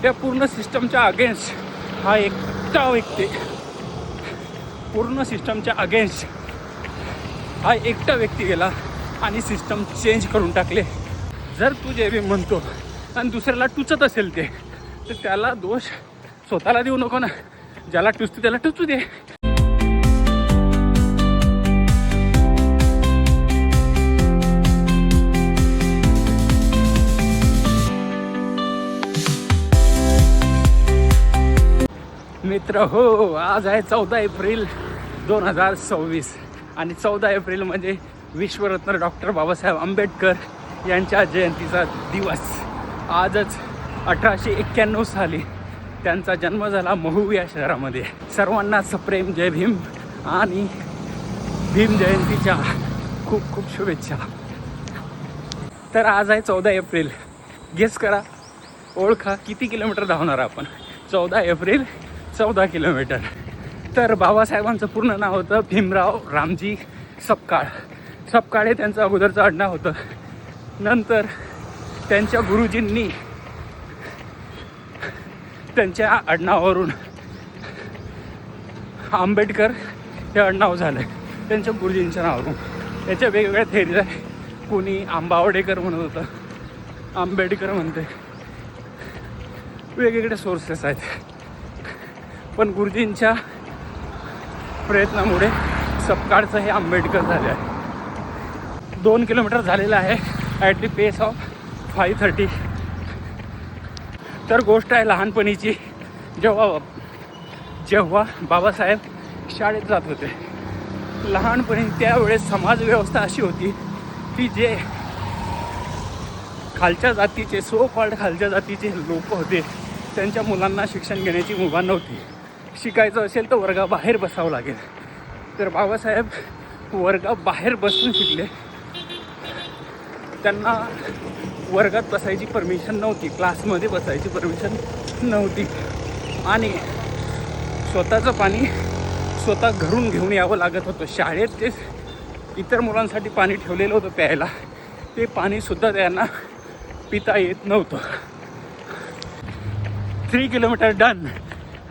त्या पूर्ण सिस्टमच्या अगेन्स्ट हा एकटा व्यक्ती, पूर्ण सिस्टमच्या अगेन्स्ट हा एकटा व्यक्ती गेला आणि सिस्टम चेंज करून टाकले. जर तू जे बी म्हणतो आणि दुसऱ्याला टुचत असेल ते, तर त्याला दोष स्वतःला देऊ नको ना. ज्याला टुचतो त्याला टुचू दे. मित्र हो, आज आहे 14 एप्रिल 2026 आणि 14 एप्रिल म्हणजे विश्वरत्न डॉक्टर बाबासाहेब आंबेडकर यांच्या जयंतीचा दिवस. आजच 1891 साली त्यांचा जन्म झाला महू या शहरामध्ये. सर्वांना सप्रेम जय भीम आणि भीम जयंतीच्या खूप खूप शुभेच्छा. तर आज आहे 14 एप्रिल. गेस करा, ओळखा किती किलोमीटर धावणार आपण. 14 एप्रिल 14 किलोमीटर. तर बाबासाहेबांचं पूर्ण नाव होतं भीमराव रामजी सपकाळ. सपकाळ हे त्यांचं अगोदरचं आडनाव होतं. नंतर त्यांच्या गुरुजींनी त्यांच्या आडनावावरून आंबेडकर हे आडनाव झालं त्यांच्या गुरुजींच्या नावावरून. त्याच्या वेगवेगळ्या थेरीज आहे. कोणी आंबावडेकर म्हणत होतं, आंबेडकर म्हणते, वेगवेगळे सोर्सेस आहेत. पण गुरुजींच्या प्रयत्नामुळे सपकाळचं हे आंबेडकर झाले आहे. 2 किलोमीटर झालेलं आहे ॲट दी पेस ऑफ 5:30. तर गोष्ट आहे लहानपणीची, जेव्हा बाबासाहेब शाळेत जात होते. लहानपणी त्यावेळेस समाज व्यवस्था अशी होती की जे खालच्या जातीचे, सो कॉल्ड खालच्या जातीचे लोक होते, त्यांच्या मुलांना शिक्षण घेण्याची मुभा नव्हती. शिकायचं असेल तर वर्गाबाहेर बसावं लागेल. तर बाबासाहेब वर्गाबाहेर बसून शिकले. त्यांना वर्गात बसायची परमिशन नव्हती, क्लासमध्ये बसायची परमिशन नव्हती. आणि स्वतःचं पाणी स्वतः घरून घेऊन यावं लागत होतं. शाळेत ते इतर मुलांसाठी पाणी ठेवलेलं होतं प्यायला, ते पाणीसुद्धा त्यांना पिता येत नव्हतं. 3 kilometre done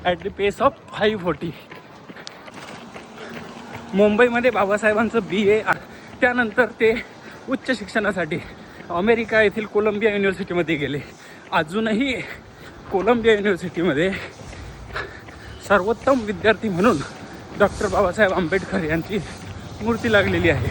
at the pace of 5:40. मुंबईमध्ये बाबासाहेबांचं BA. त्यानंतर ते उच्च शिक्षणासाठी अमेरिका येथील कोलंबिया युनिव्हर्सिटीमध्ये गेले. अजूनही कोलंबिया युनिव्हर्सिटीमध्ये सर्वोत्तम विद्यार्थी म्हणून डॉक्टर बाबासाहेब आंबेडकर यांची मूर्ती लागलेली आहे.